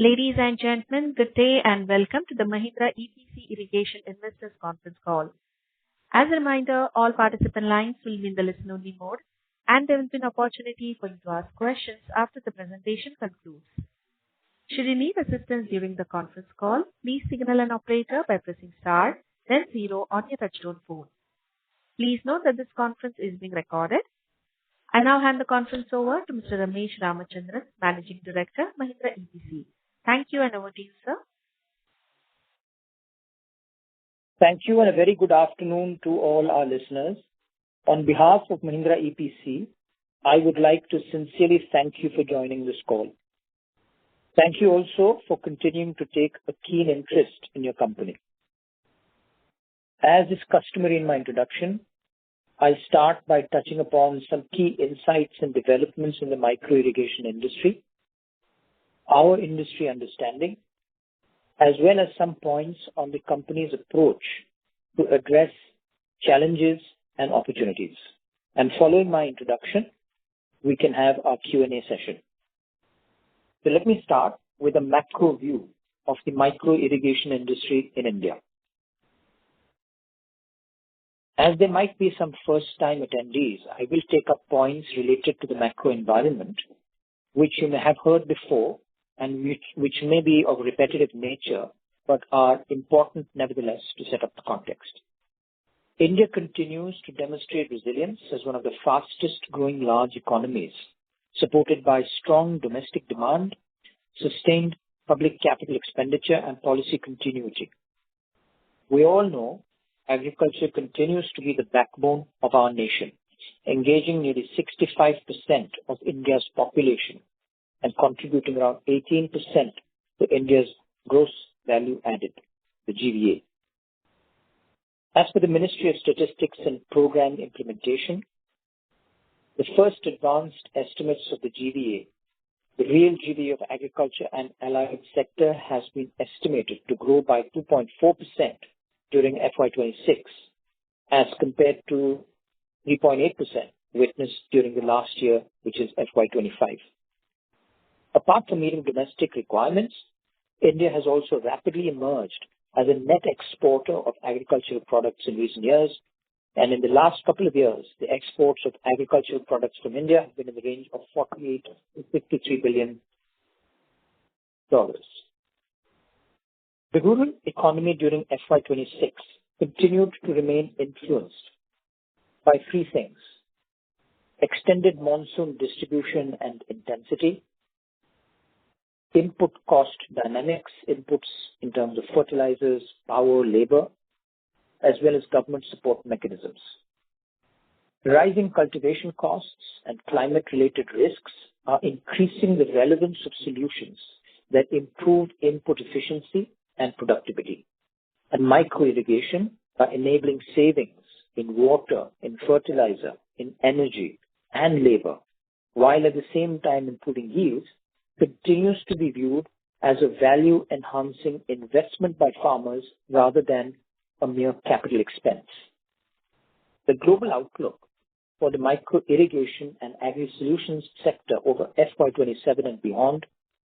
Ladies and gentlemen, good day and welcome to the Mahindra EPC Irrigation Investors Conference Call. As a reminder, all participant lines will be in the listen-only mode, and there will be an opportunity for you to ask questions after the presentation concludes. Should you need assistance during the conference call, please signal an operator by pressing star, then 0 on your touchtone phone. Please note that this conference is being recorded. I now hand the conference over to Mr. Ramesh Ramachandran, Managing Director, Mahindra EPC. Thank you, and over to you, sir. Thank you, and a very good afternoon to all our listeners. On behalf of Mahindra EPC, I would like to sincerely thank you for joining this call. Thank you also for continuing to take a keen interest in your company. As is customary in my introduction, I'll start by touching upon some key insights and developments in the micro irrigation industry, our industry understanding, as well as some points on the company's approach to address challenges and opportunities. And following my introduction, we can have our Q&A session. So let me start with a macro view of the micro irrigation industry in India. As there might be some first-time attendees, I will take up points related to the macro environment, which you may have heard before and which may be of repetitive nature, but are important nevertheless to set up the context. India continues to demonstrate resilience as one of the fastest growing large economies, supported by strong domestic demand, sustained public capital expenditure, and policy continuity. We all know agriculture continues to be the backbone of our nation, engaging nearly 65% of India's population and contributing around 18% to India's gross value added, the GVA. As per the Ministry of Statistics and Program Implementation, the first advanced estimates of the GVA, the real GVA of agriculture and allied sector, has been estimated to grow by 2.4% during FY26 as compared to 3.8% witnessed during the last year, which is FY25. Apart from meeting domestic requirements, India has also rapidly emerged as a net exporter of agricultural products in recent years, and in the last couple of years, the exports of agricultural products from India have been in the range of $48 to $53 billion. The rural economy during FY26 continued to remain influenced by three things: extended monsoon distribution and intensity, input cost dynamics, inputs in terms of fertilizers, power, labor, as well as government support mechanisms. Rising cultivation costs and climate-related risks are increasing the relevance of solutions that improve input efficiency and productivity. And micro-irrigation, by enabling savings in water, in fertilizer, in energy, and labor, while at the same time improving yields, continues to be viewed as a value-enhancing investment by farmers rather than a mere capital expense. The global outlook for the micro-irrigation and agri-solutions sector over FY27 and beyond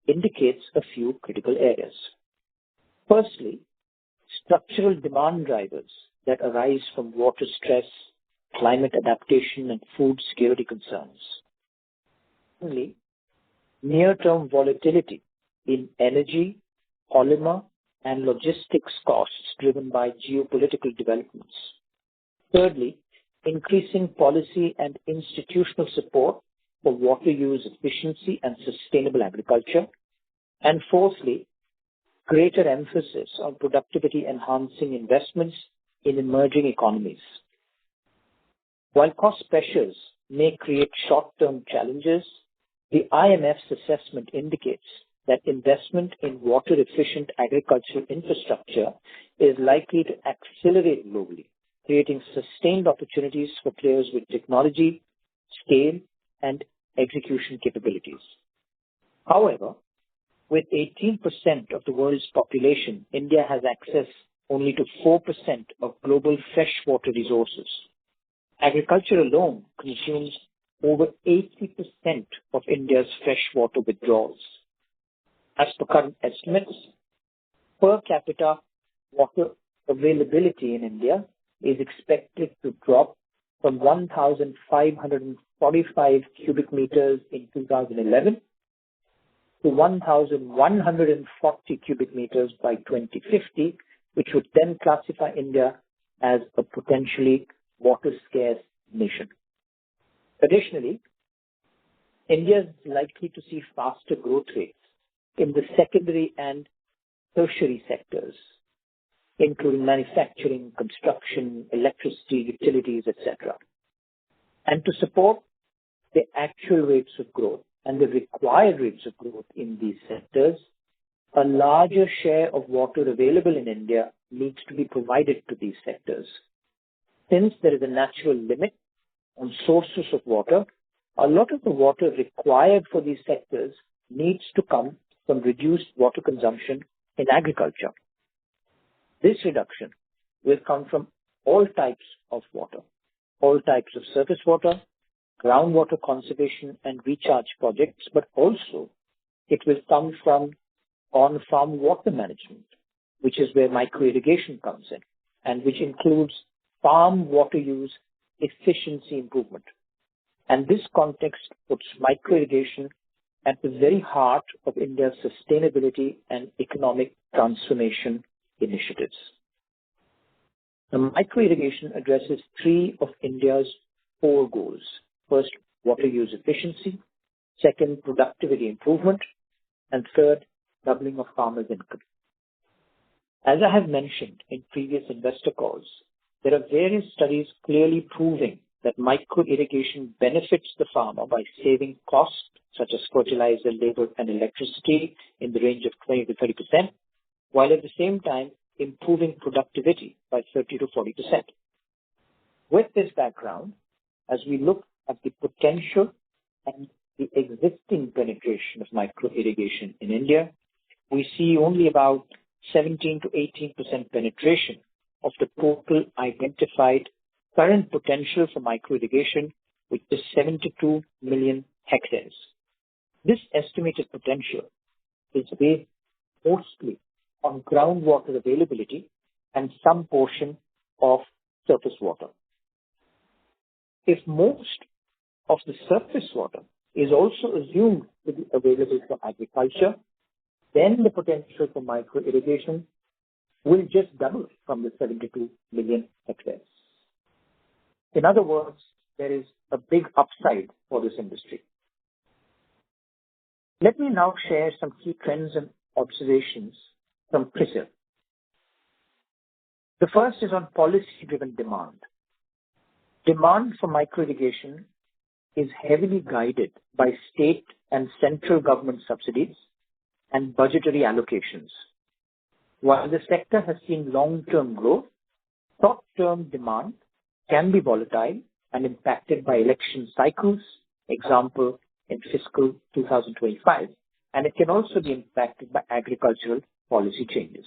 indicates a few critical areas. Firstly, structural demand drivers that arise from water stress, climate adaptation, and food security concerns. Secondly, near-term volatility in energy, polymer, and logistics costs driven by geopolitical developments. Thirdly, increasing policy and institutional support for water use efficiency and sustainable agriculture. And fourthly, greater emphasis on productivity-enhancing investments in emerging economies. While cost pressures may create short-term challenges, the IMF's assessment indicates that investment in water-efficient agricultural infrastructure is likely to accelerate globally, creating sustained opportunities for players with technology, scale, and execution capabilities. However, with 18% of the world's population, India has access only to 4% of global freshwater resources. Agriculture alone consumes over 80% of India's freshwater withdrawals. As per current estimates, per capita water availability in India is expected to drop from 1,545 cubic meters in 2011 to 1,140 cubic meters by 2050, which would then classify India as a potentially water-scarce nation. Additionally, India is likely to see faster growth rates in the secondary and tertiary sectors, including manufacturing, construction, electricity, utilities, etc. And to support the actual rates of growth and the required rates of growth in these sectors, a larger share of water available in India needs to be provided to these sectors. Since there is a natural limit on sources of water, a lot of the water required for these sectors needs to come from reduced water consumption in agriculture. This reduction will come from all types of water, all types of surface water, groundwater conservation and recharge projects, but also it will come from on-farm water management, which is where micro-irrigation comes in, and which includes farm water use efficiency improvement. And this context puts micro-irrigation at the very heart of India's sustainability and economic transformation initiatives. The micro-irrigation addresses three of India's four goals. First, water use efficiency. Second, productivity improvement. And third, doubling of farmers' income. As I have mentioned in previous investor calls, there are various studies clearly proving that micro-irrigation benefits the farmer by saving costs such as fertilizer, labor, and electricity in the range of 20 to 30%, while at the same time improving productivity by 30 to 40%. With this background, as we look at the potential and the existing penetration of micro-irrigation in India, we see only about 17 to 18% penetration of the total identified current potential for micro-irrigation, which is 72 million hectares. This estimated potential is based mostly on groundwater availability and some portion of surface water. If most of the surface water is also assumed to be available for agriculture, then the potential for micro-irrigation will just double from the 72 million hectares. In other words, there is a big upside for this industry. Let me now share some key trends and observations from CRISIL. The first is on policy-driven demand. Demand for micro-irrigation is heavily guided by state and central government subsidies and budgetary allocations. While the sector has seen long-term growth, short-term demand can be volatile and impacted by election cycles, example in fiscal 2025, and it can also be impacted by agricultural policy changes.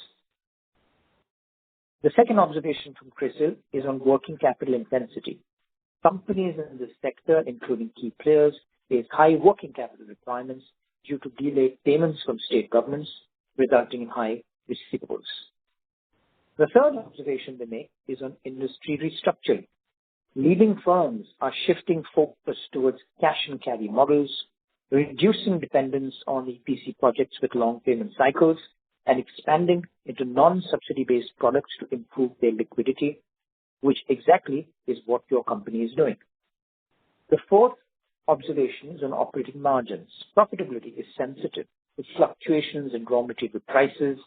The second observation from CRISIL is on working capital intensity. Companies in this sector, including key players, face high working capital requirements due to delayed payments from state governments, resulting in high receivables. The third observation they make is on industry restructuring. Leading firms are shifting focus towards cash and carry models, reducing dependence on EPC projects with long payment cycles, and expanding into non-subsidy based products to improve their liquidity, which exactly is what your company is doing. The fourth observation is on operating margins. Profitability is sensitive to fluctuations in raw material prices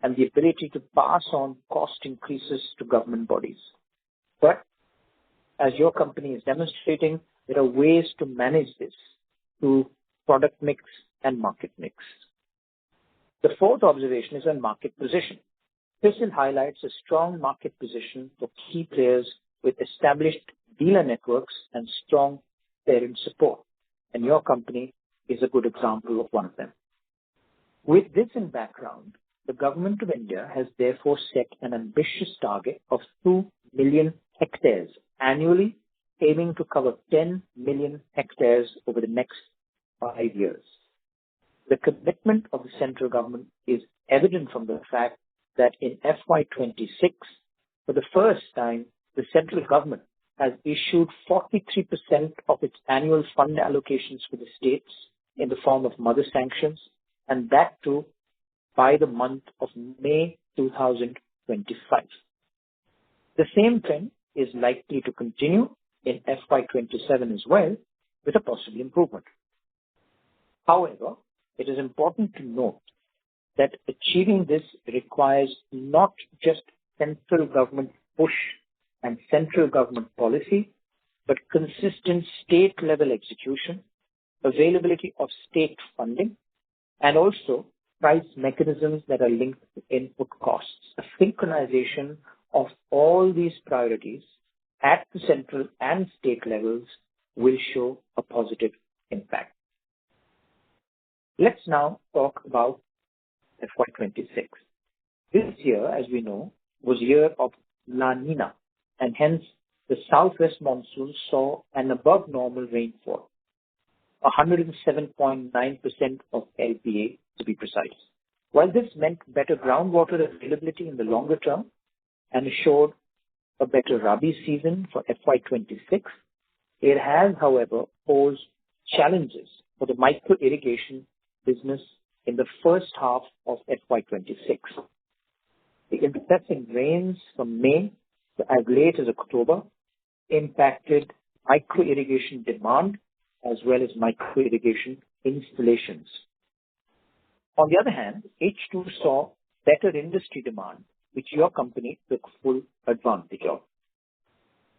and the ability to pass on cost increases to government bodies. But as your company is demonstrating, there are ways to manage this through product mix and market mix. The fourth observation is on market position. CRISIL highlights a strong market position for key players with established dealer networks and strong parent support, and your company is a good example of one of them. With this in background, the Government of India has therefore set an ambitious target of 2 million hectares annually, aiming to cover 10 million hectares over the next 5 years. The commitment of the central government is evident from the fact that in FY26, for the first time, the central government has issued 43% of its annual fund allocations for the states in the form of mother sanctions, and that too by the month of May 2025. The same trend is likely to continue in FY27 as well, with a possible improvement. However, it is important to note that achieving this requires not just central government push and central government policy, but consistent state-level execution, availability of state funding, and also price mechanisms that are linked to input costs. A synchronization of all these priorities at the central and state levels will show a positive impact. Let's now talk about FY26. This year, as we know, was a year of La Nina, and hence the southwest monsoon saw an above normal rainfall, 107.9% of LPA to be precise. While this meant better groundwater availability in the longer term and assured a better Rabi season for FY26, it has, however, posed challenges for the micro irrigation business in the first half of FY26. The incessant rains from May to as late as October impacted micro irrigation demand as well as micro irrigation installations. On the other hand, H2 saw better industry demand, which your company took full advantage of.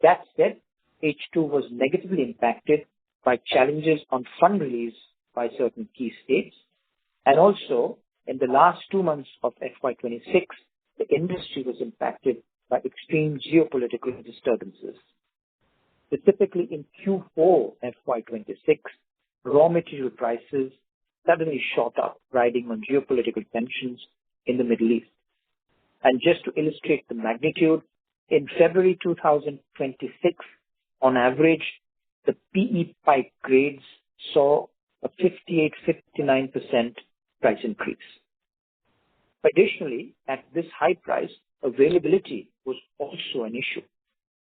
That said, H2 was negatively impacted by challenges on fund release by certain key states, and also in the last 2 months of FY26, the industry was impacted by extreme geopolitical disturbances. Specifically in Q4 FY26, raw material prices suddenly shot up, riding on geopolitical tensions in the Middle East. And just to illustrate the magnitude, in February 2026, on average, the PE pipe grades saw a 58-59% price increase. Additionally, at this high price, availability was also an issue.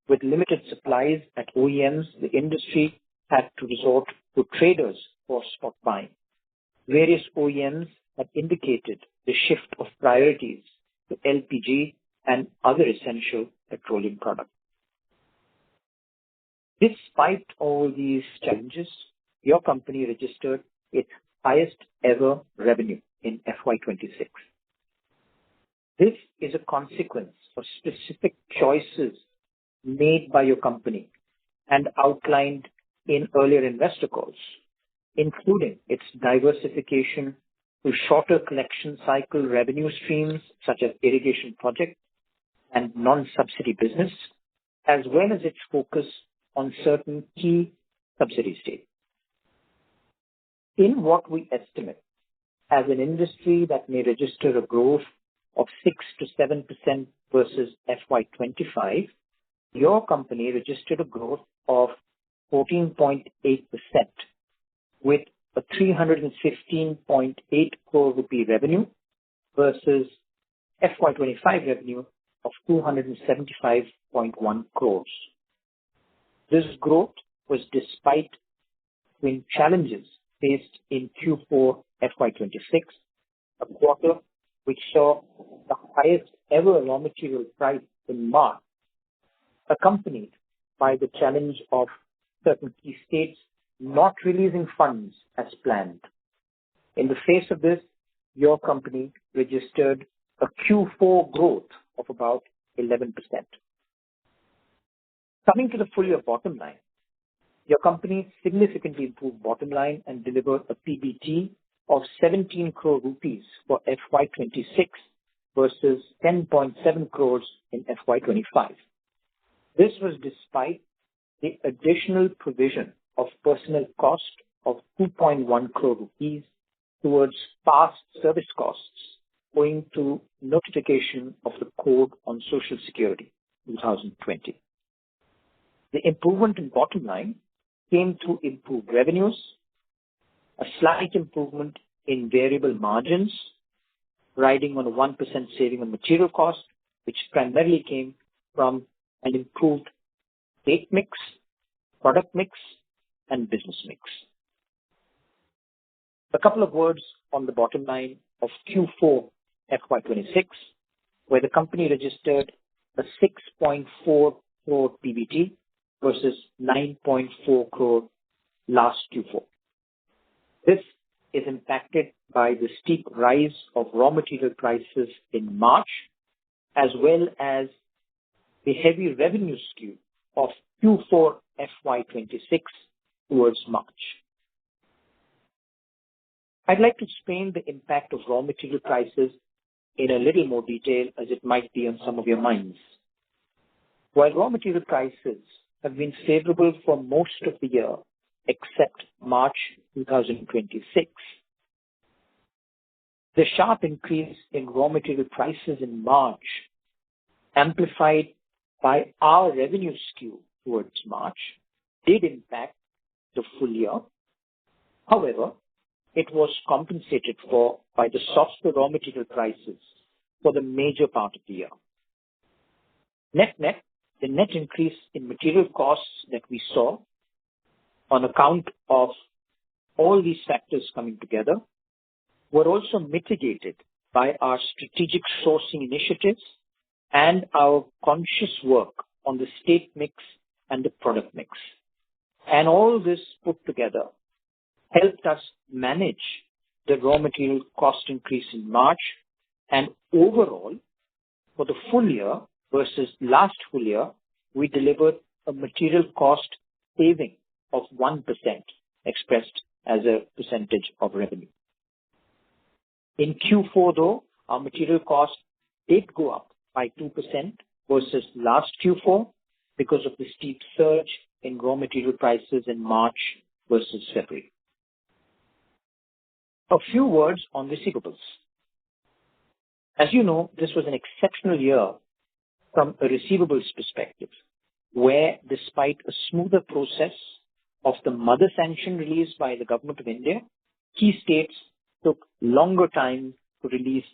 With limited supplies at OEMs, the industry had to resort to traders for spot buying. Various OEMs had indicated the shift of priorities to LPG and other essential petroleum products. Despite all these challenges, your company registered its highest ever revenue in FY26. This is a consequence of specific choices made by your company and outlined in earlier investor calls, including its diversification to shorter collection cycle revenue streams such as irrigation projects and non-subsidy business, as well as its focus on certain key subsidy states. In what we estimate as an industry that may register a growth of 6 to 7% versus FY25, your company registered a growth of 14.8% with a 315.8 crore rupee revenue versus FY25 revenue of 275.1 crores. This growth was despite twin challenges faced in Q4 FY26, a quarter which saw the highest ever raw material price in March, accompanied by the challenge of certain key states not releasing funds as planned. In the face of this, your company registered a Q4 growth of about 11%. Coming to the full year bottom line, your company significantly improved bottom line and delivered a PBT of 17 crore rupees for FY26 versus 10.7 crores in FY25. This was despite the additional provision of personnel cost of 2.1 crore rupees towards past service costs owing to notification of the Code on Social Security 2020. The improvement in bottom line came through improved revenues, a slight improvement in variable margins, riding on a 1% saving on material cost, which primarily came from an improved state mix, product mix, and business mix. A couple of words on the bottom line of Q4 FY26, where the company registered a 6.4 crore PBT versus 9.4 crore last Q4. This is impacted by the steep rise of raw material prices in March, as well as the heavy revenue skew of Q4 FY26 towards March. I'd like to explain the impact of raw material prices in a little more detail, as it might be on some of your minds. While raw material prices have been favorable for most of the year, except March 2026, the sharp increase in raw material prices in March, amplified by our revenue skew towards March, did impact the full year. However, it was compensated for by the softer raw material prices for the major part of the year. Net-net, the net increase in material costs that we saw on account of all these factors coming together were also mitigated by our strategic sourcing initiatives and our conscious work on the state mix and the product mix. And all this put together helped us manage the raw material cost increase in March, and overall, for the full year versus last full year, we delivered a material cost saving of 1% expressed as a percentage of revenue. In Q4 though, our material cost did go up by 2% versus last Q4 because of the steep surge in raw material prices in March versus February. A few words on receivables. As you know, this was an exceptional year from a receivables perspective, where despite a smoother process of the mother sanction released by the Government of India, key states took longer time to release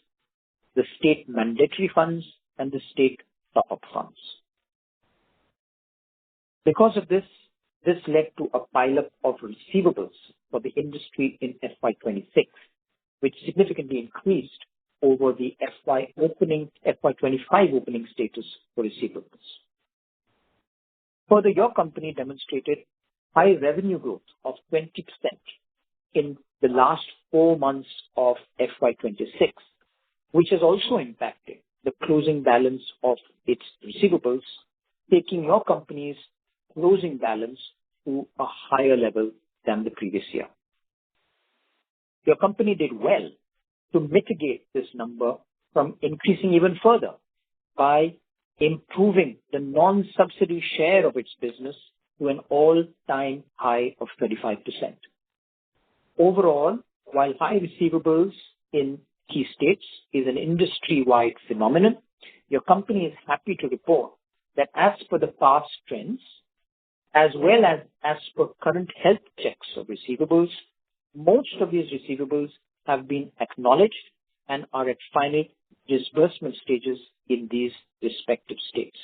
the state mandatory funds and the state top-up funds. Because of this led to a pileup of receivables for the industry in FY26, which significantly increased over the FY25 opening status for receivables. Further, your company demonstrated high revenue growth of 20% in the last 4 months of FY26, which has also impacted the closing balance of its receivables, taking your company's closing balance to a higher level than the previous year. Your company did well to mitigate this number from increasing even further by improving the non-subsidy share of its business to an all-time high of 35%. Overall, while high receivables in key states is an industry-wide phenomenon, your company is happy to report that as per the past trends, as well as per current health checks of receivables, most of these receivables have been acknowledged and are at final disbursement stages in these respective states.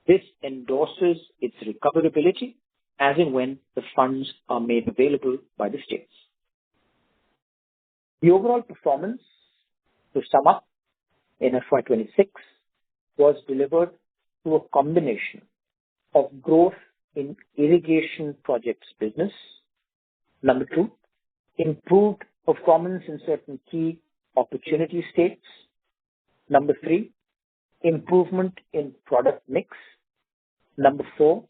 This endorses its recoverability as and when the funds are made available by the states. The overall performance, to sum up, in FY26 was delivered through a combination of growth in irrigation projects business. Number 2, improved performance in certain key opportunity states. Number 3, improvement in product mix. Number 4,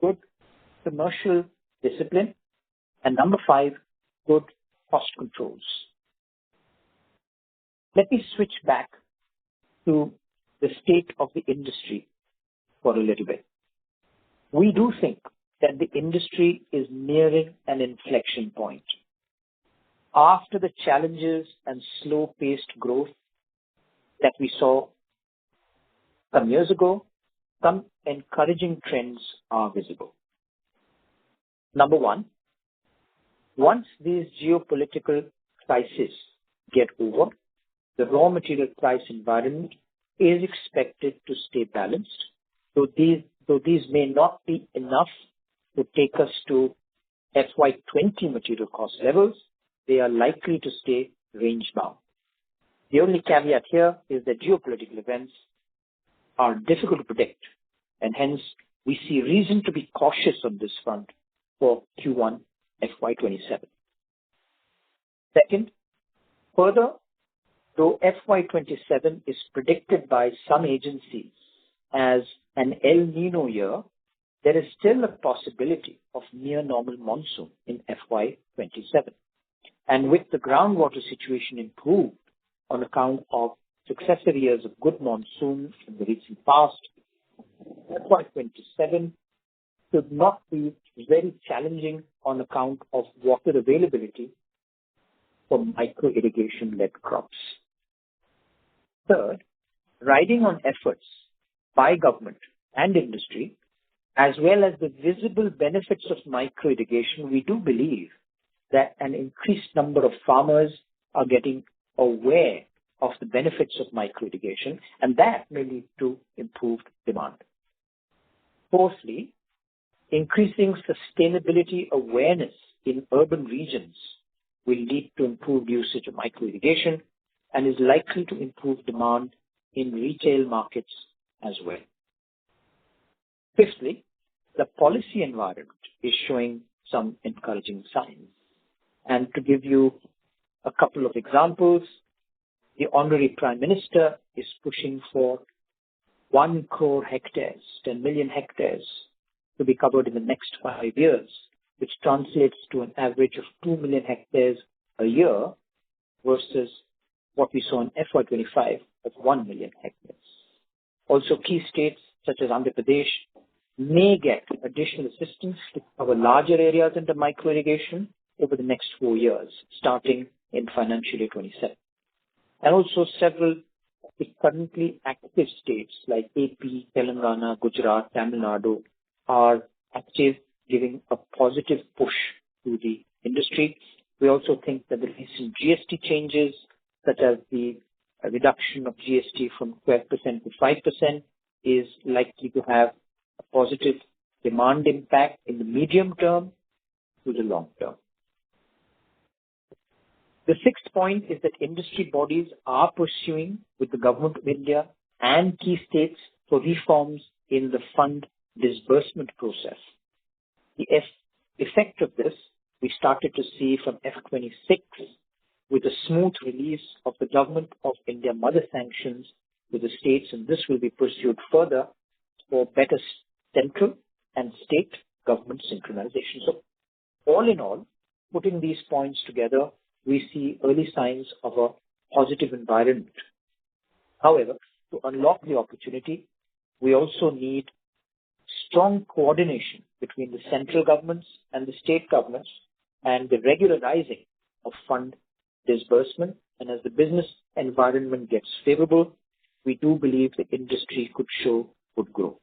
good commercial discipline. And number 5, good cost controls. Let me switch back to the state of the industry for a little bit. We do think that the industry is nearing an inflection point. After the challenges and slow-paced growth that we saw some years ago, some encouraging trends are visible. Number 1, once these geopolitical prices get over, the raw material price environment is expected to stay balanced. Though these may not be enough to take us to FY20 material cost levels, they are likely to stay range-bound. The only caveat here is that geopolitical events are difficult to predict, and hence we see reason to be cautious on this front for Q1 FY27. Second, further, though FY27 is predicted by some agencies as an El Nino year, there is still a possibility of near normal monsoon in FY27. And with the groundwater situation improved on account of successive years of good monsoons in the recent past, FY27 should not be very challenging on account of water availability for micro-irrigation-led crops. Third, riding on efforts by government and industry, as well as the visible benefits of micro-irrigation, we do believe that an increased number of farmers are getting aware of the benefits of micro-irrigation, and that may lead to improved demand. Fourthly, increasing sustainability awareness in urban regions will lead to improved usage of micro-irrigation and is likely to improve demand in retail markets as well. Fifthly, the policy environment is showing some encouraging signs. And to give you a couple of examples, the Honorary Prime Minister is pushing for 1 crore hectares, 10 million hectares, to be covered in the next 5 years, which translates to an average of 2 million hectares a year versus what we saw in FY25 of 1 million hectares. Also, key states such as Andhra Pradesh may get additional assistance to cover larger areas under micro-irrigation over the next 4 years, starting in financial year 27. And also several currently active states like AP, Telangana, Gujarat, Tamil Nadu are active, giving a positive push to the industry. We also think that the recent GST changes, such as the reduction of GST from 12% to 5%, is likely to have a positive demand impact in the medium term to the long term. The sixth point is that industry bodies are pursuing with the Government of India and key states for reforms in the fund disbursement process. The effect of this we started to see from FY26 with a smooth release of the Government of India mother sanctions to the states, and this will be pursued further for better central and state government synchronization. So all in all, putting these points together, we see early signs of a positive environment. However, to unlock the opportunity, we also need strong coordination between the central governments and the state governments and the regularizing of fund disbursement. And as the business environment gets favorable, we do believe the industry could show good growth.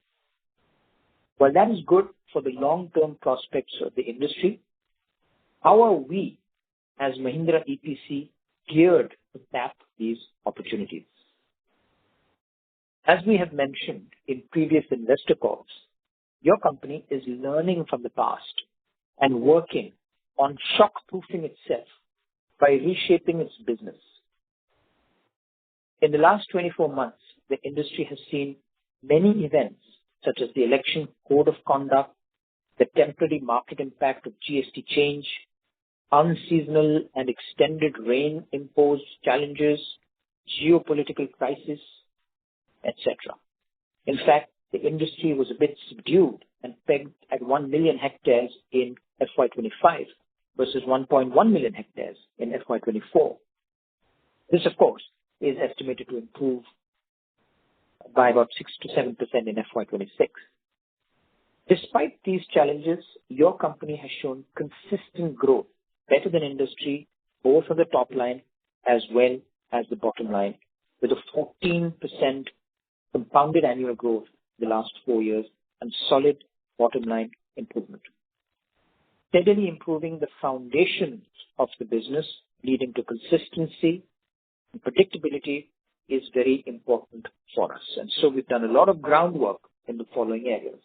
While that is good for the long-term prospects of the industry, how are we as Mahindra EPC geared to tap these opportunities? As we have mentioned in previous investor calls, your company is learning from the past and working on shock-proofing itself by reshaping its business. In the last 24 months, the industry has seen many events such as the election code of conduct, the temporary market impact of GST change, unseasonal and extended rain imposed challenges, geopolitical crisis, etc. In fact, the industry was a bit subdued and pegged at 1 million hectares in FY25 versus 1.1 million hectares in FY24. This, of course, is estimated to improve by about 6 to 7% in FY26. Despite these challenges, your company has shown consistent growth, better than industry, both on the top line as well as the bottom line, with a 14% compounded annual growth in the last 4 years and solid bottom line improvement. Steadily improving the foundations of the business leading to consistency and predictability is very important for us. And so we've done a lot of groundwork in the following areas.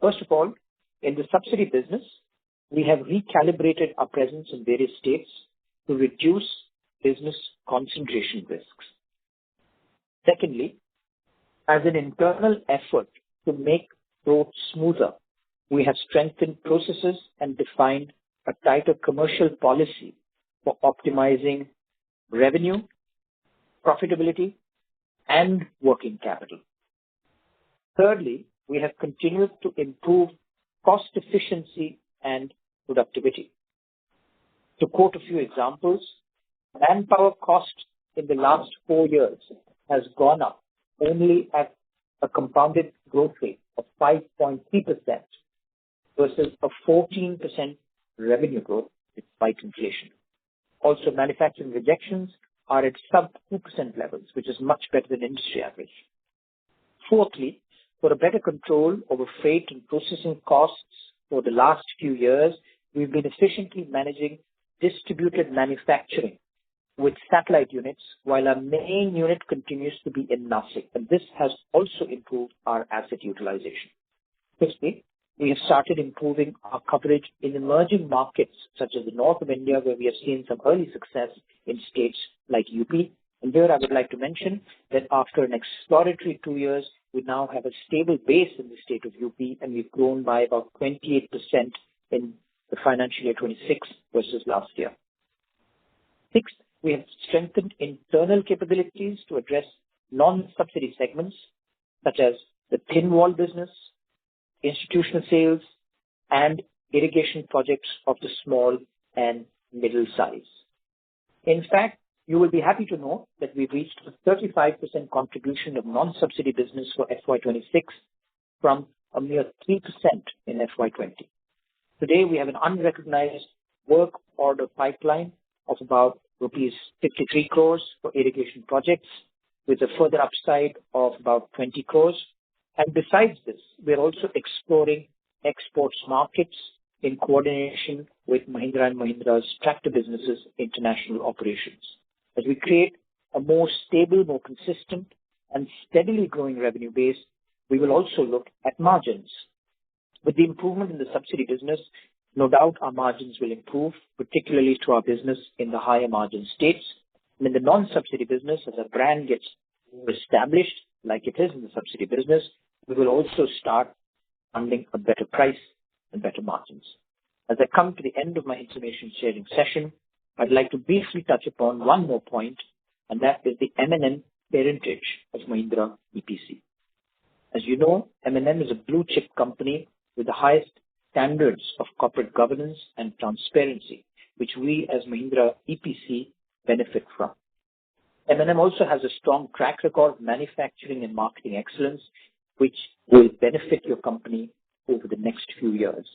First of all, in the subsidy business, we have recalibrated our presence in various states to reduce business concentration risks. Secondly, as an internal effort to make growth smoother, we have strengthened processes and defined a tighter commercial policy for optimizing revenue, profitability, and working capital. Thirdly, we have continued to improve cost efficiency and productivity. To quote a few examples, manpower cost in the last 4 years has gone up only at a compounded growth rate of 5.3% versus a 14% revenue growth despite inflation. Also, manufacturing rejections are at sub 2% levels, which is much better than industry average. Fourthly, for a better control over freight and processing costs for the last few years, we've been efficiently managing distributed manufacturing with satellite units, while our main unit continues to be in Nashik, and this has also improved our asset utilization. Fifthly, we have started improving our coverage in emerging markets such as the north of India, where we have seen some early success in states like UP. And here I would like to mention that after an exploratory 2 years, we now have a stable base in the state of UP, and we've grown by about 28% in the financial year 26 versus last year. Sixth, we have strengthened internal capabilities to address non-subsidy segments such as the thin wall business, institutional sales, and irrigation projects of the small and middle size. In fact, you will be happy to know that we've reached a 35% contribution of non-subsidy business for FY26 from a mere 3% in FY20. Today, we have an unrecognized work order pipeline of about rupees 53 crores for irrigation projects, with a further upside of about 20 crores. And besides this, we're also exploring exports markets in coordination with Mahindra and Mahindra's tractor businesses' international operations. As we create a more stable, more consistent, and steadily growing revenue base, we will also look at margins. With the improvement in the subsidy business, no doubt our margins will improve, particularly to our business in the higher margin states. And in the non-subsidy business, as our brand gets more established, like it is in the subsidy business, we will also start funding a better price and better margins. As I come to the end of my information sharing session, I'd like to briefly touch upon one more point, and that is the M&M parentage of Mahindra EPC. As you know, M&M is a blue chip company with the highest standards of corporate governance and transparency, which we as Mahindra EPC benefit from. M&M also has a strong track record of manufacturing and marketing excellence, which will benefit your company over the next few years.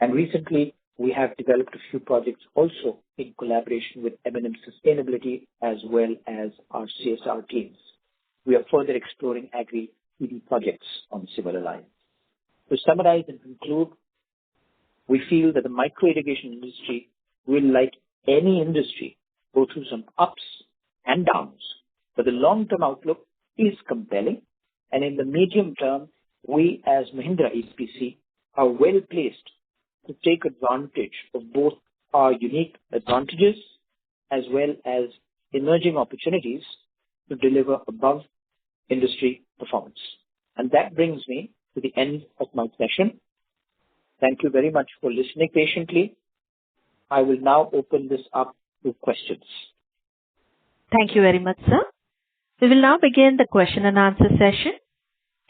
And recently, we have developed a few projects also in collaboration with M&M Sustainability as well as our CSR teams. We are further exploring agri-EV projects on similar lines. To summarize and conclude, we feel that the micro irrigation industry will, like any industry, go through some ups and downs, but the long-term outlook is compelling, and in the medium term, we as Mahindra EPC are well placed to take advantage of both our unique advantages as well as emerging opportunities to deliver above industry performance. And that brings me to the end of my session. Thank you very much for listening patiently. I will now open this up to questions. Thank you very much, sir. We will now begin the question and answer session.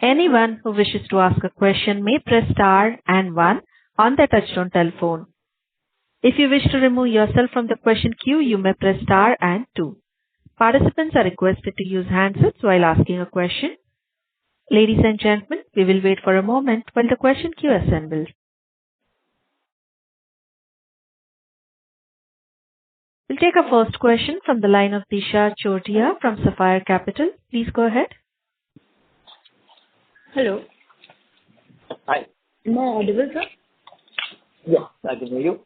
Anyone who wishes to ask a question may press star and 1 on their touchtone telephone. If you wish to remove yourself from the question queue, you may press star and 2. Participants are requested to use handsets while asking a question. Ladies and gentlemen, we will wait for a moment while the question queue assembles. We'll take a first question from the line of Disha Chotia from Sapphire Capital. Please go ahead. Hello. Hi. Am I audible, sir? Yeah, I can hear you.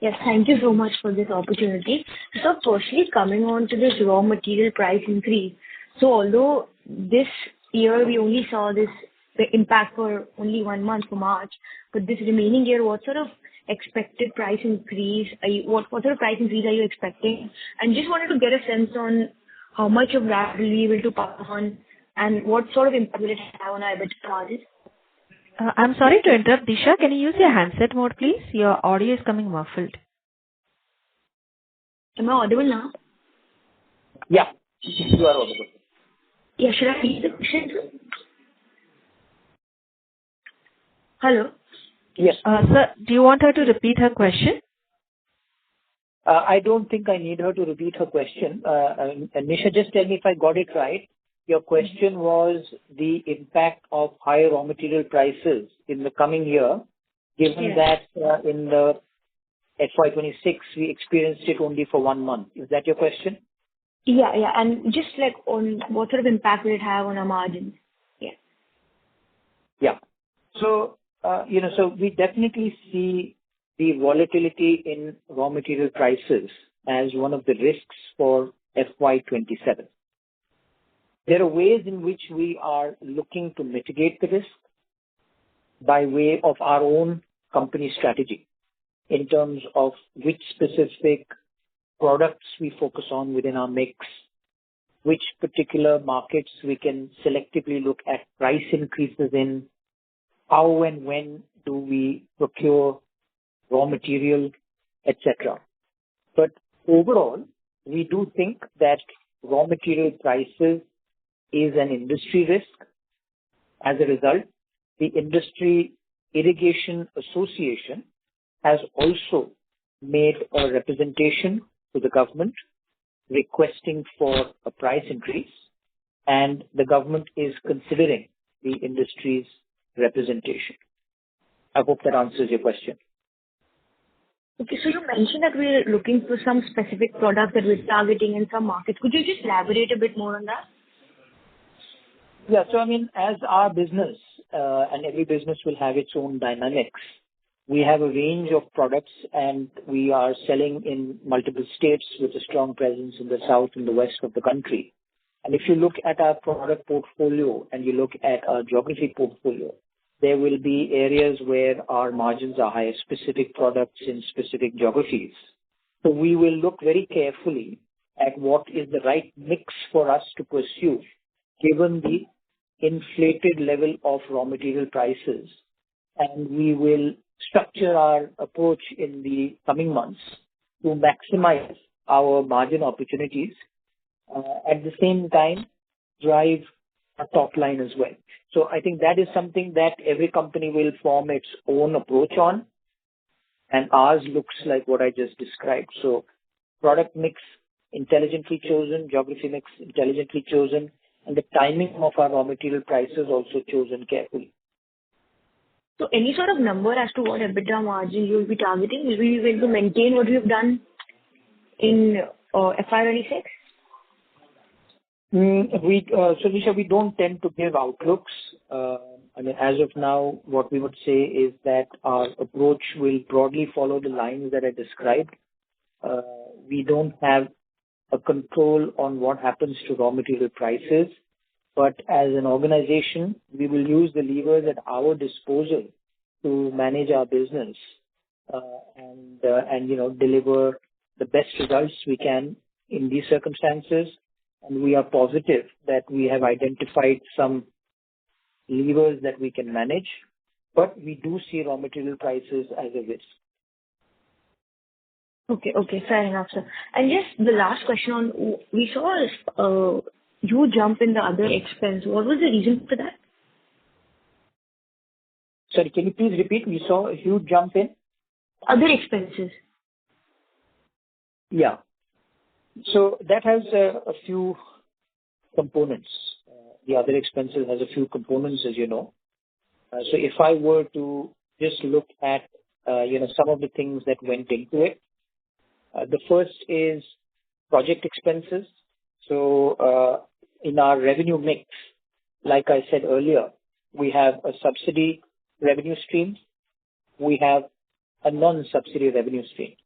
Yes, thank you so much for this opportunity. So firstly, coming on to this raw material price increase. So although this year we only saw the impact for only 1 month for March, but this remaining year, what sort of expected price increase what sort of price increase are you expecting? And just wanted to get a sense on how much of that will be able to pass on, and what sort of impact will it have on our EBITDA margins? I'm sorry to interrupt, Disha. Can you use your handset mode, please? Your audio is coming muffled. Am I audible now? Yeah, you are audible. Yeah, should I read the question? Hello? Yes. Sir, do you want her to repeat her question? I don't think I need her to repeat her question. Nisha, just tell me if I got it right. Your question was the impact of higher raw material prices in the coming year, given Yes. that in the FY26 we experienced it only for 1 month. Is that your question? Yeah, yeah. And just like on what sort of impact will it have on our margins? Yeah. Yeah. So, so we definitely see the volatility in raw material prices as one of the risks for FY27. There are ways in which we are looking to mitigate the risk by way of our own company strategy in terms of which specific products we focus on within our mix, which particular markets we can selectively look at price increases in, how and when do we procure raw material, etc. But overall, we do think that raw material prices is an industry risk. As a result, the Industry Irrigation Association has also made a representation to the government requesting for a price increase, and the government is considering the industry's representation. I hope that answers your question. Okay, so you mentioned that we're looking for some specific products that we're targeting in some markets. Could you just elaborate a bit more on that? Yeah. So, as our business, and every business will have its own dynamics, we have a range of products and we are selling in multiple states with a strong presence in the south and the west of the country. And if you look at our product portfolio and you look at our geography portfolio, there will be areas where our margins are higher, specific products in specific geographies. So we will look very carefully at what is the right mix for us to pursue, given the inflated level of raw material prices. And we will structure our approach in the coming months to maximize our margin opportunities, at the same time drive a top line as well. So I think that is something that every company will form its own approach on, and ours looks like what I just described. So product mix intelligently chosen, geography mix intelligently chosen, and the timing of our raw material prices also chosen carefully. So any sort of number as to what EBITDA margin you will be targeting? Will we be able to maintain what we've done in FY26? So Nisha, we don't tend to give outlooks. As of now, what we would say is that our approach will broadly follow the lines that I described. We don't have a control on what happens to raw material prices, but as an organization, we will use the levers at our disposal to manage our business and deliver the best results we can in these circumstances. And we are positive that we have identified some levers that we can manage, but we do see raw material prices as a risk. Okay, fair enough, sir. And just the last question on, we saw a huge jump in the other expense. What was the reason for that? Sorry, can you please repeat? We saw a huge jump in? Other expenses. Yeah. So that has a few components. The other expenses has a few components, as you know. So if I were to just look at, some of the things that went into it, the first is project expenses. So in our revenue mix, like I said earlier, we have a subsidy revenue stream. We have a non-subsidy revenue stream.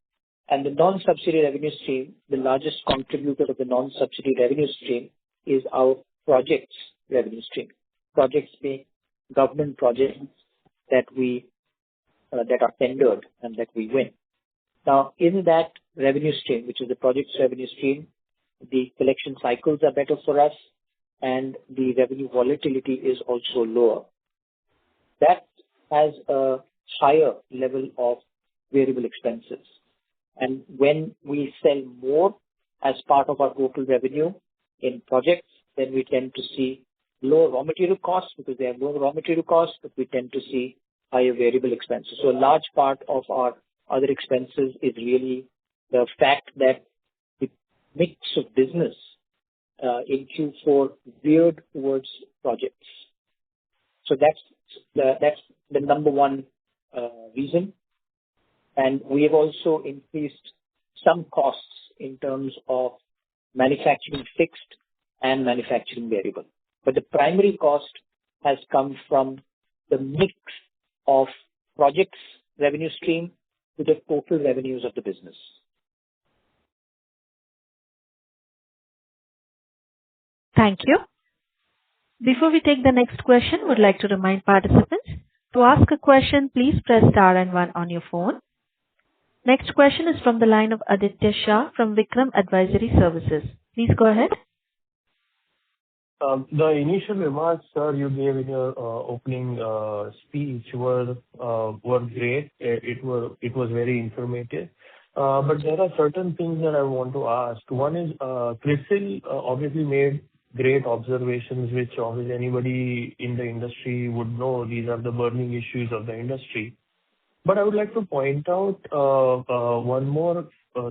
And the non-subsidy revenue stream, the largest contributor of the non-subsidy revenue stream is our projects revenue stream. Projects being government projects that that are tendered and that we win. Now, in that revenue stream, which is the projects revenue stream, the collection cycles are better for us and the revenue volatility is also lower. That has a higher level of variable expenses. And when we sell more as part of our total revenue in projects, then we tend to see lower raw material costs because they have lower raw material costs, but we tend to see higher variable expenses. So a large part of our other expenses is really the fact that the mix of business in Q4 veered towards projects. So that's the number one reason. And we have also increased some costs in terms of manufacturing fixed and manufacturing variable. But the primary cost has come from the mix of projects revenue stream to the total revenues of the business. Thank you. Before we take the next question, would like to remind participants to ask a question, please press star and one on your phone. Next question is from the line of Aditya Shah from Vikram Advisory Services. Please go ahead. The initial remarks, sir, you gave in your opening speech were great. It was very informative. But there are certain things that I want to ask. One is, CRISIL obviously made great observations, which obviously anybody in the industry would know. These are the burning issues of the industry. But I would like to point out one more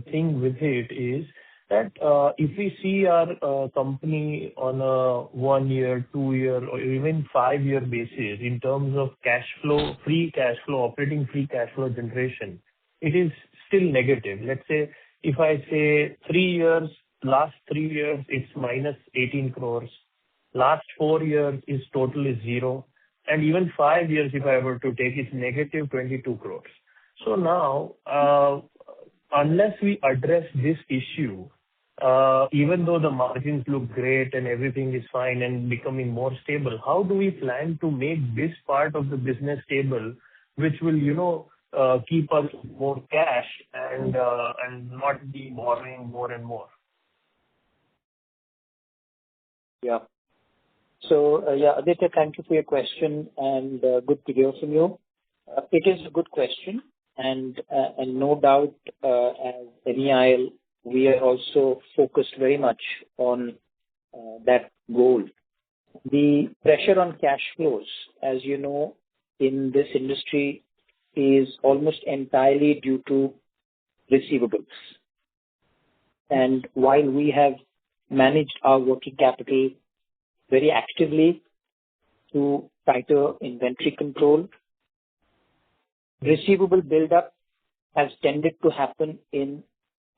thing with it is that if we see our company on a 1 year, 2 year, or even 5 year basis in terms of cash flow, free cash flow, operating free cash flow generation, it is still negative. Let's say if I say 3 years, last 3 years, it's minus 18 crores. Last 4 years is totally zero. And even 5 years, if I were to take, it's negative 22 crores. So now, unless we address this issue, even though the margins look great and everything is fine and becoming more stable, how do we plan to make this part of the business stable, which will, keep us more cash and not be borrowing more and more? Yeah. So, Aditya, thank you for your question and good to hear from you. It is a good question and no doubt as MEIL, we are also focused very much on that goal. The pressure on cash flows, as you know, in this industry is almost entirely due to receivables. And while we have managed our working capital very actively through tighter inventory control, receivable buildup has tended to happen in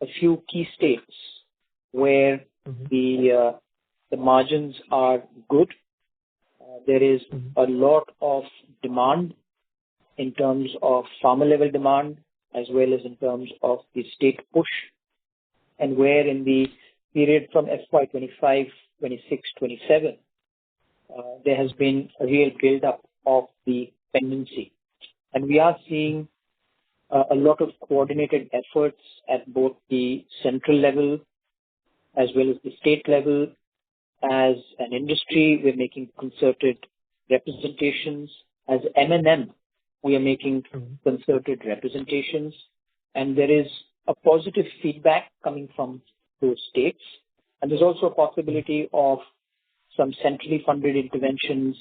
a few key states where the margins are good. There is a lot of demand in terms of farmer level demand as well as in terms of the state push, and where in the period from FY25, 26, 27, there has been a real build-up of the pendency. And we are seeing a lot of coordinated efforts at both the central level as well as the state level. As an industry, we're making concerted representations. As M&M, we are making concerted representations. And there is a positive feedback coming from those states. And there's also a possibility of some centrally funded interventions,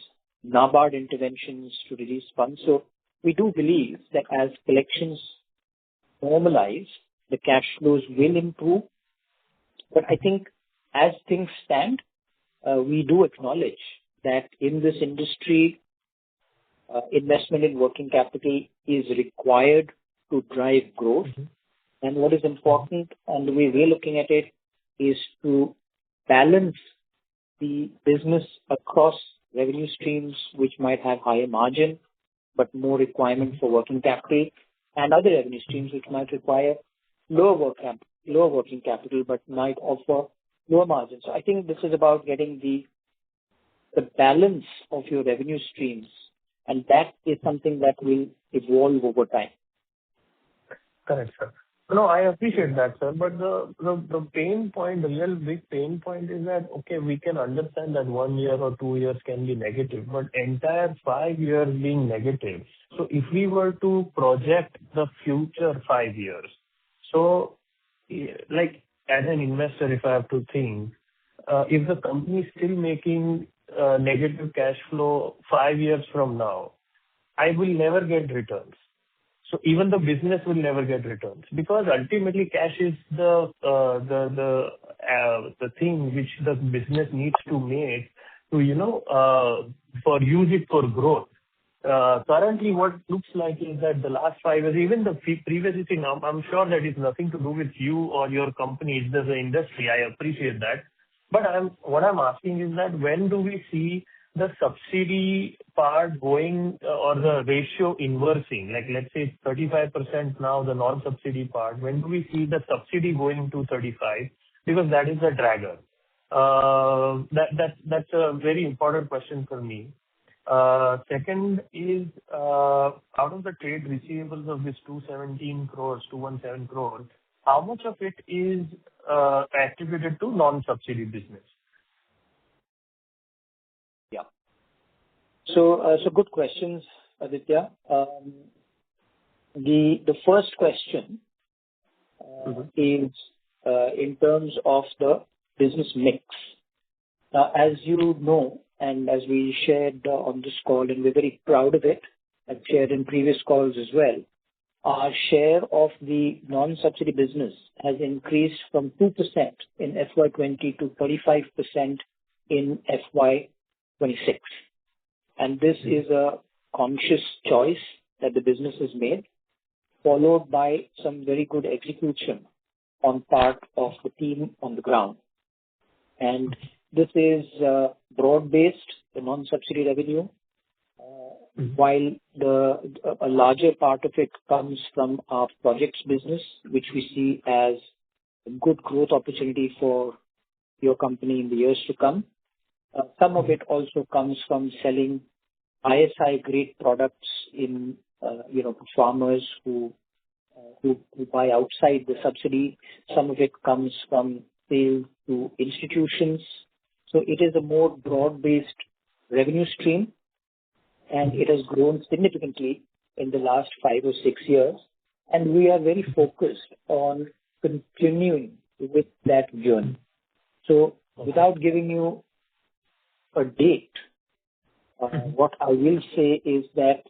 NABARD interventions to release funds. So we do believe that as collections normalize, the cash flows will improve. But I think as things stand, we do acknowledge that in this industry, investment in working capital is required to drive growth. And what is important, and the way we're looking at it, is to balance the business across revenue streams which might have higher margin, but more requirement for working capital, and other revenue streams which might require lower working capital, but might offer lower margins. So I think this is about getting the balance of your revenue streams, and that is something that will evolve over time. Correct, sir. No, I appreciate that, sir. But the pain point, the real big pain point is that, okay, we can understand that 1 year or 2 years can be negative, but entire 5 years being negative. So if we were to project the future 5 years, so like as an investor, if I have to think, if the company is still making negative cash flow 5 years from now, I will never get returns. So even the business will never get returns, because ultimately cash is the thing which the business needs to make to, for use it for growth. Currently what looks like is that the last 5 years, even the previous thing, I'm sure that it's nothing to do with you or your company, it's just the industry. I appreciate that. But what I'm asking is that when do we see the subsidy part going or the ratio inversing? Like, let's say it's 35% now, the non-subsidy part. When do we see the subsidy going to 35? Because that is the dragger. That's a very important question for me. Second is, out of the trade receivables of this 217 crores, 217 crores, how much of it is attributed to non-subsidy business? Yeah. So good questions, Aditya. The first question is in terms of the business mix. Now, as you know, and as we shared on this call, and we're very proud of it, I've shared in previous calls as well, our share of the non-subsidy business has increased from 2% in FY20 to 35% in FY26. And this is a conscious choice that the business has made, followed by some very good execution on part of the team on the ground. And this is broad-based, the non-subsidy revenue, while a larger part of it comes from our projects business, which we see as a good growth opportunity for your company in the years to come. Some of it also comes from selling ISI-grade products in, to farmers who buy outside the subsidy. Some of it comes from sales to institutions. So it is a more broad-based revenue stream, and it has grown significantly in the last 5 or 6 years. And we are very focused on continuing with that journey. So without giving you a date, what I will say is that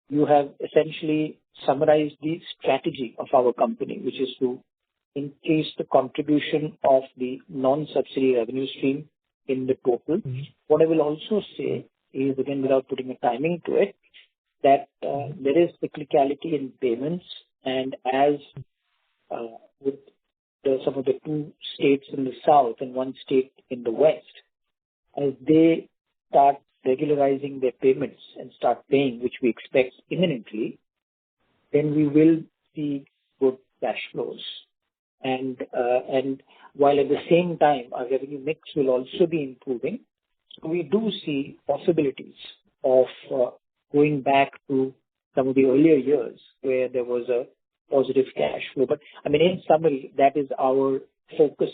you have essentially summarized the strategy of our company, which is to increase the contribution of the non-subsidy revenue stream in the total. What I will also say is, again, without putting a timing to it, that there is cyclicality in payments, and as with some of the 2 states in the south and 1 state in the west, as they start regularizing their payments and start paying, which we expect imminently, then we will see good cash flows. And while at the same time our revenue mix will also be improving, so we do see possibilities of going back to some of the earlier years where there was a positive cash flow. But I mean, in summary, that is our focus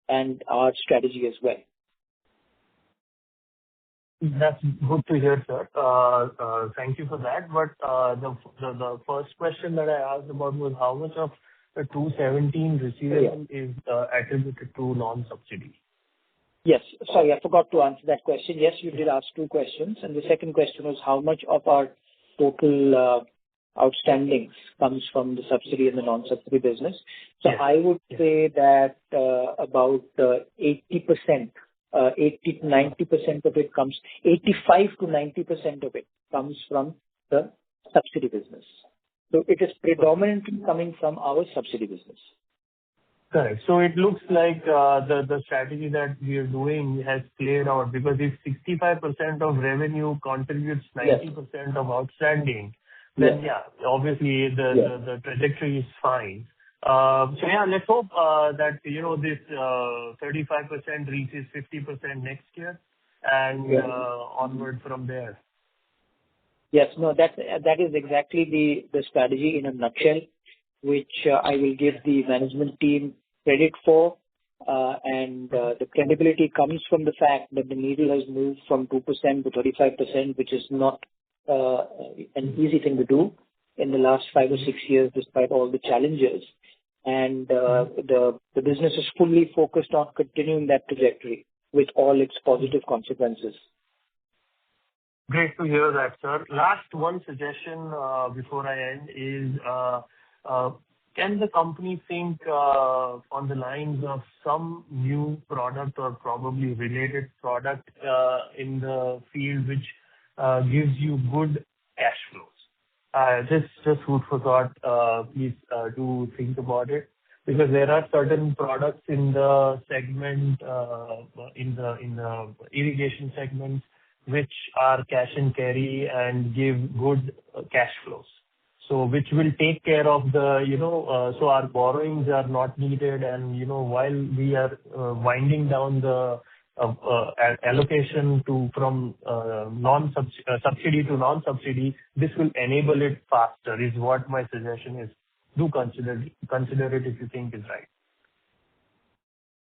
and our strategy as well. That's good to hear, sir. Thank you for that. But the first question that I asked about was how much of the 217 receivable is attributed to non-subsidy? Yes. Sorry, I forgot to answer that question. Yes, you did ask 2 questions. And the second question was how much of our total outstandings comes from the subsidy and the non-subsidy business. So I would say that about 80%, 80 to 90% of it comes, 85 to 90% of it comes from the subsidy business. So it is predominantly coming from our subsidy business. Correct. So it looks like the strategy that we are doing has played out, because if 65% of revenue contributes 90% of outstanding, then obviously the trajectory is fine. Yeah, let's hope that, this 35% reaches 50% next year and Yeah. onward from there. Yes. No, that is exactly the strategy in a nutshell, which I will give the management team credit for. The credibility comes from the fact that the needle has moved from 2% to 35%, which is not an easy thing to do in the last 5 or 6 years, despite all the challenges. The business is fully focused on continuing that trajectory with all its positive consequences. Great to hear that, sir. Last one suggestion before I end is, can the company think on the lines of some new product or probably related product in the field which gives you good cash flows? Just food for thought. Please do think about it, because there are certain products in the segment, in the irrigation segment, which are cash and carry and give good cash flows. So which will take care of the, so our borrowings are not needed, and, while we are winding down the allocation from subsidy to non-subsidy, this will enable it faster, is what my suggestion is. Do consider it if you think is right.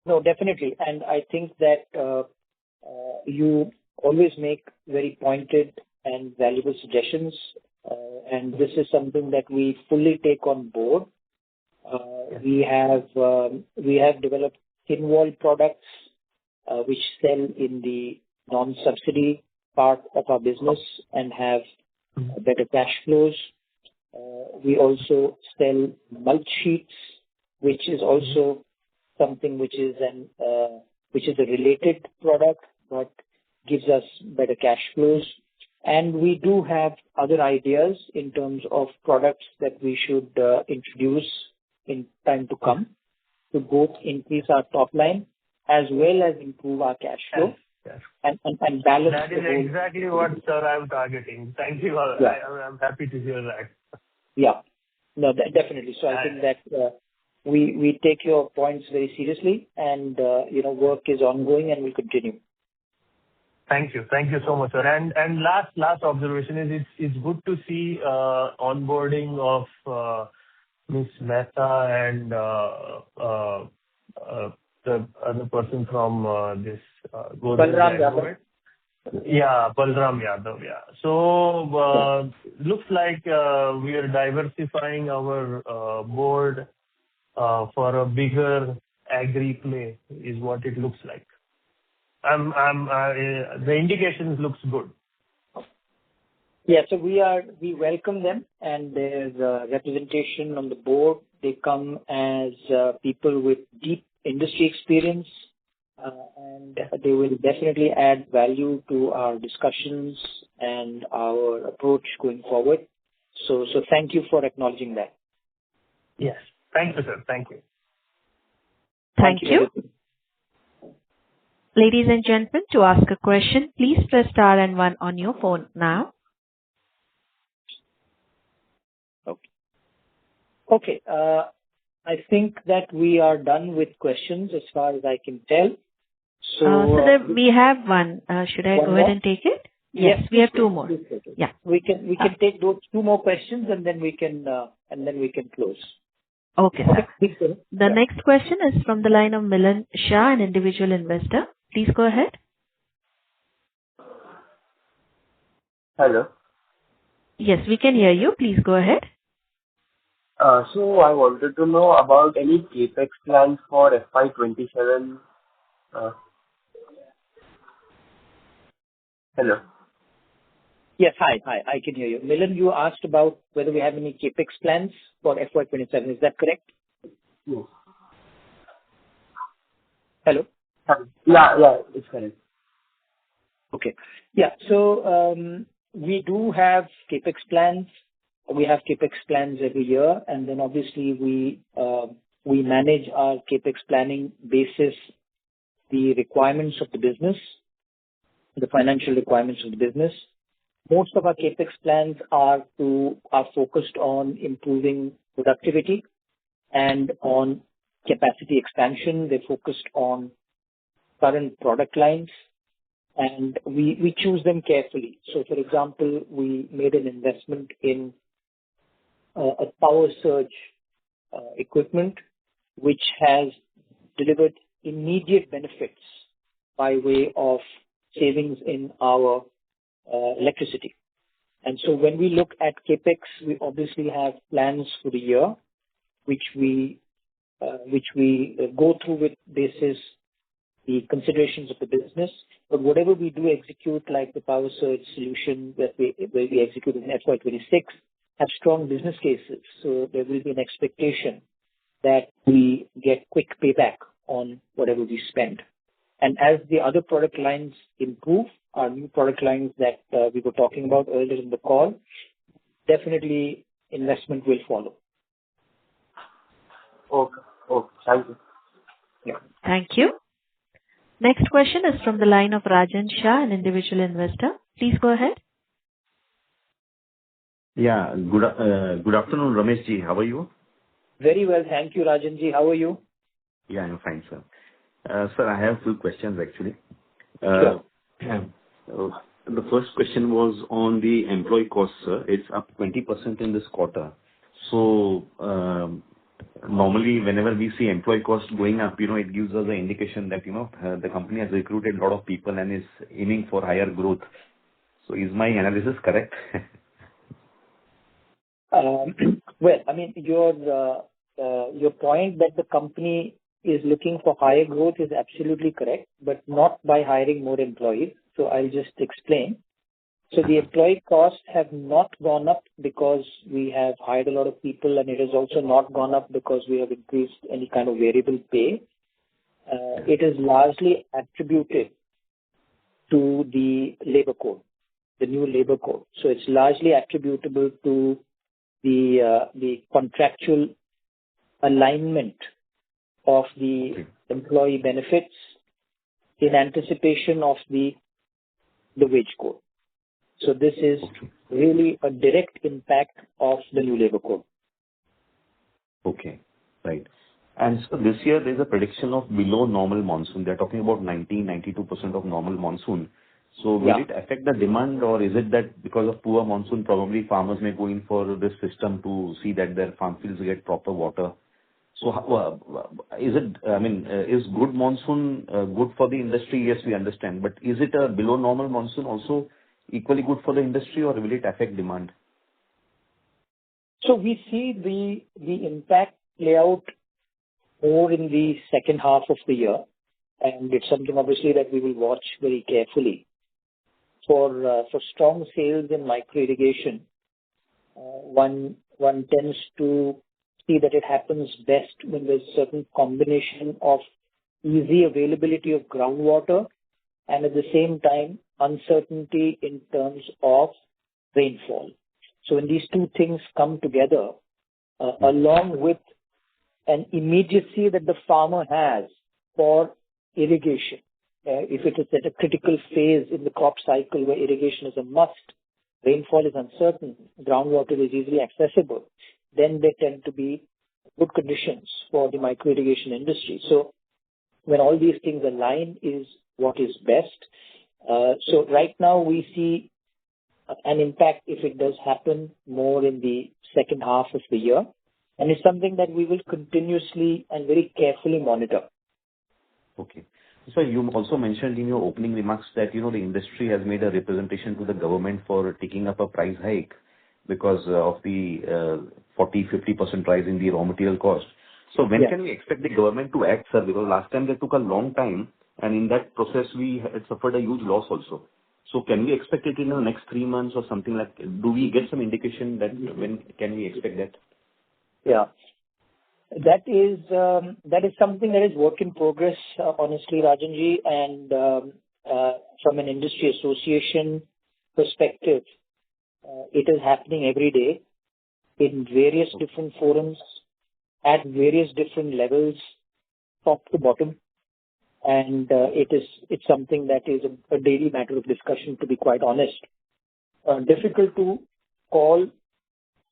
No, definitely. And I think that you always make very pointed and valuable suggestions. And this is something that we fully take on board. We have developed thin wall products which sell in the non-subsidy part of our business and have better cash flows. We also sell mulch sheets, which is also something which is a related product but gives us better cash flows. And we do have other ideas in terms of products that we should introduce in time to come to both increase our top line as well as improve our cash flow. Yes. And balance. That is exactly what, sir, I'm targeting. Thank you. Yeah. I'm happy to hear that. Yeah. No, definitely. So I think that we take your points very seriously, and work is ongoing and will continue. Thank you. Thank you so much, sir. And last observation is it's good to see onboarding of Ms. Mehta and the other person from this Balram Yadav. Yeah, Balram Yadav. Yeah. So looks like we are diversifying our board for a bigger agri play, is what it looks like. The indications looks good. Yeah, so we welcome them, and there's representation on the board. They come as people with deep industry experience, and they will definitely add value to our discussions and our approach going forward. So thank you for acknowledging that. Yes. Thank you, sir. Thank you. Thank you. Ladies and gentlemen, to ask a question, please press star and 1 on your phone now. Okay. I think that we are done with questions as far as I can tell. So we have one. Should I go ahead and take it? Yes, we have 2 more. Yeah. We can take those 2 more questions, and then we can close. Okay, sir. The next question is from the line of Milan Shah, an individual investor. Please go ahead. Hello. Yes, we can hear you. Please go ahead. So I wanted to know about any capex plans for FY27. Hello. Yes, hi. I can hear you. Milan, you asked about whether we have any capex plans for FY27. Is that correct? Yes. Hello? Yeah, it's correct. Okay. Yeah. So we do have capex plans. We have capex plans every year, and then obviously we manage our capex planning basis the requirements of the business, the financial requirements of the business. Most of our capex plans are focused on improving productivity And on capacity expansion, they focused on current product lines, and we choose them carefully. So, for example, we made an investment in a power surge equipment, which has delivered immediate benefits by way of savings in our electricity. And so when we look at CapEx, we obviously have plans for the year, which we go through with basis the considerations of the business. But whatever we do execute, like the power surge solution that we execute in FY26, have strong business cases. So there will be an expectation that we get quick payback on whatever we spend. And as the other product lines improve, our new product lines that we were talking about earlier in the call, definitely investment will follow. Okay. Thank you. Yeah. Thank you. Next question is from the line of Rajan Shah, an individual investor. Please go ahead. Yeah. Good afternoon, Ramesh ji. How are you? Very well. Thank you, Rajan ji. How are you? Yeah, I'm fine, sir. Sir, I have two questions actually. Sure. The first question was on the employee cost, sir. It's up 20% in this quarter. So, normally whenever we see employee cost going up, it gives us an indication that, the company has recruited a lot of people and is aiming for higher growth. So is my analysis correct? Well, I mean, your point that the company is looking for higher growth is absolutely correct, but not by hiring more employees. So I'll just explain. So the employee costs have not gone up because we have hired a lot of people, and it has also not gone up because we have increased any kind of variable pay. It is largely attributed to the labor code, the new labor code. So it's largely attributable to the contractual alignment of the employee benefits in anticipation of the wage code. So this is really a direct impact of the new labor code. Okay, right. And so this year there's a prediction of below normal monsoon. They're talking about 92% of normal monsoon. So will it affect the demand, or is it that because of poor monsoon, probably farmers may go in for this system to see that their farm fields get proper water? So is it, is good monsoon good for the industry? Yes, we understand. But is it a below normal monsoon also equally good for the industry, or will it affect demand? So we see the impact play out more in the second half of the year, and it's something obviously that we will watch very carefully. For strong sales in micro irrigation, one tends to see that it happens best when there's certain combination of easy availability of groundwater and at the same time uncertainty in terms of rainfall. So when these two things come together, along with an immediacy that the farmer has for irrigation, if it is at a critical phase in the crop cycle where irrigation is a must, rainfall is uncertain, groundwater is easily accessible, then there tend to be good conditions for the micro irrigation industry. So when all these things align is what is best. So right now we see an impact if it does happen more in the second half of the year. And it's something that we will continuously and very carefully monitor. Okay. So you also mentioned in your opening remarks that, the industry has made a representation to the government for taking up a price hike because of the 40-50% rise in the raw material cost. So when can we expect the government to act, sir? Because last time they took a long time, and in that process we had suffered a huge loss also. So can we expect it in the next 3 months or something like? Do we get some indication that when can we expect that? Yeah. That is something that is work in progress, honestly, Rajanji, and from an industry association perspective, it is happening every day in various different forums at various different levels, top to bottom, and it's something that is a daily matter of discussion, to be quite honest. Difficult to call,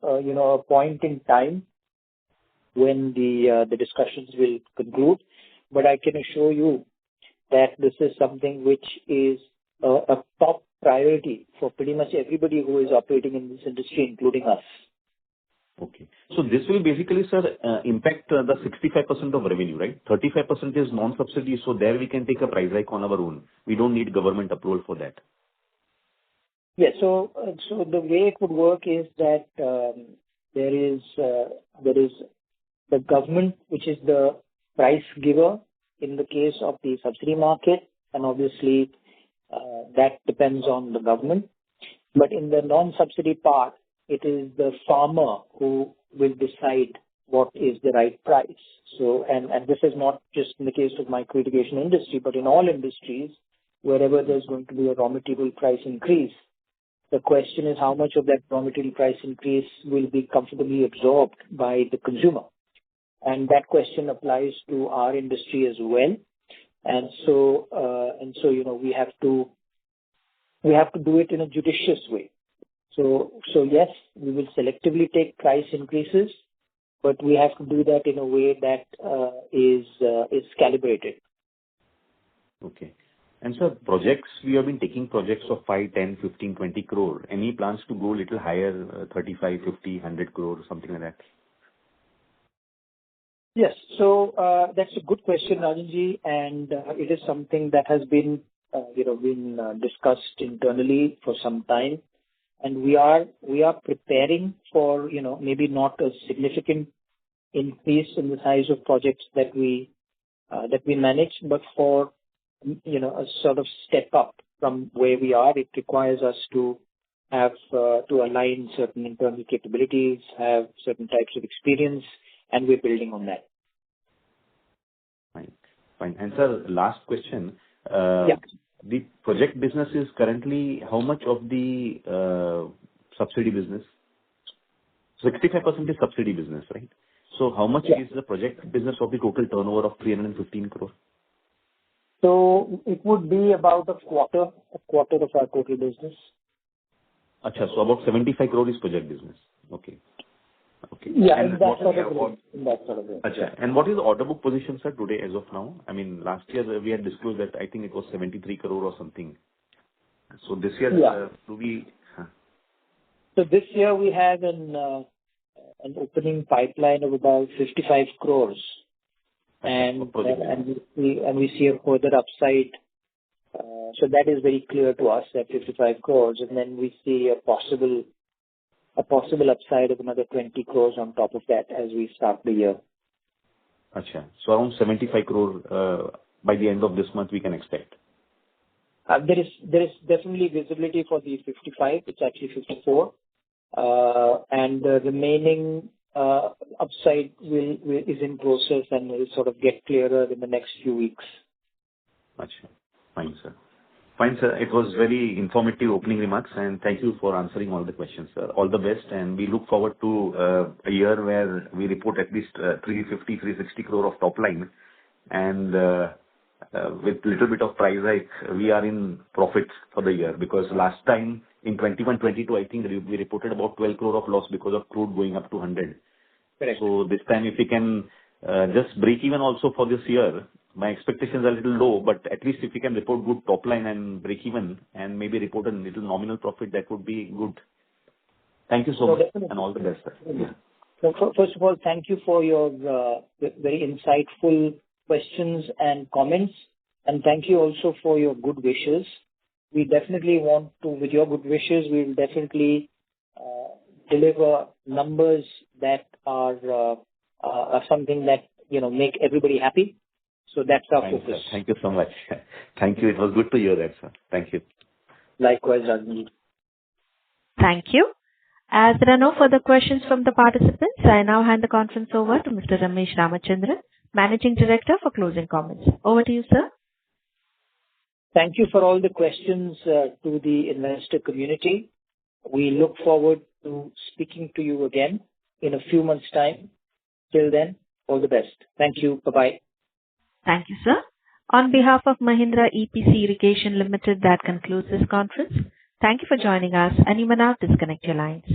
a point in time when the discussions will conclude. But I can assure you that this is something which is a top priority for pretty much everybody who is operating in this industry, including us. Okay. So this will basically, sir, impact the 65% of revenue, right? 35% is non-subsidy, so there we can take a price hike on our own. We don't need government approval for that. Yes. So the way it would work is that there is the government, which is the price giver in the case of the subsidy market, and obviously that depends on the government. But in the non-subsidy part, it is the farmer who will decide what is the right price. So, and this is not just in the case of micro irrigation industry, but in all industries, wherever there's going to be a raw material price increase, the question is how much of that raw material price increase will be comfortably absorbed by the consumer. And that question applies to our industry as well. And so, we have to do it in a judicious way. So yes, we will selectively take price increases, but we have to do that in a way that is calibrated. Okay. And sir, projects, we have been taking projects of 5, 10, 15, 20 crore. Any plans to go a little higher, 35, 50, 100 crore, something like that? Yes. So that's a good question, Rajanji, and it is something that has been discussed internally for some time. And we are preparing for, maybe not a significant increase in the size of projects that we manage, but for, a sort of step up from where we are. It requires us to have to align certain internal capabilities, have certain types of experience, and we're building on that. Fine. And sir, last question. Yeah. The project business is currently how much of the subsidy business? 65% is subsidy business, right? So how much is the project business of the total turnover of 315 crore? So it would be about a quarter of our total business. Acha, so about 75 crore is project business. Okay. Yeah, in that sort of way. Acha. And what is the order book position, sir, today as of now? I mean, last year we had disclosed that I think it was 73 crore or something. So this year, do we... So this year we have an opening pipeline of about 55 crores. And we see a further upside. So that is very clear to us, at 55 crores. And then we see a possible upside of another 20 crores on top of that as we start the year. Acha. So around 75 crore by the end of this month we can expect. There is definitely visibility for the 55. It's actually 54. And the remaining upside is in process and will sort of get clearer in the next few weeks. Acha. Fine, sir. It was very informative opening remarks, and thank you for answering all the questions, sir. All the best, and we look forward to a year where we report at least 350-360 crore of top line, and with little bit of price hike, we are in profits for the year, because last time in 21-22, I think we reported about 12 crore of loss because of crude going up to 100. Correct. So this time, if we can just break even also for this year, my expectations are a little low, but at least if we can report good top line and break even and maybe report a little nominal profit, that would be good. Thank you so much, definitely. And all the best, sir. Yeah. So first of all, thank you for your very insightful questions and comments, and thank you also for your good wishes. We definitely want to, with your good wishes, we will definitely deliver numbers that are something that make everybody happy. So that's our focus. Sir. Thank you so much. Thank you. It was good to hear that, sir. Thank you. Likewise, Rajni. Thank you. As there are no further questions from the participants, I now hand the conference over to Mr. Ramesh Ramachandran, Managing Director, for closing comments. Over to you, sir. Thank you for all the questions to the investor community. We look forward to speaking to you again in a few months' time. Till then, all the best. Thank you. Bye-bye. Thank you, sir. On behalf of Mahindra EPC Irrigation Ltd, that concludes this conference. Thank you for joining us, and you may now disconnect your lines.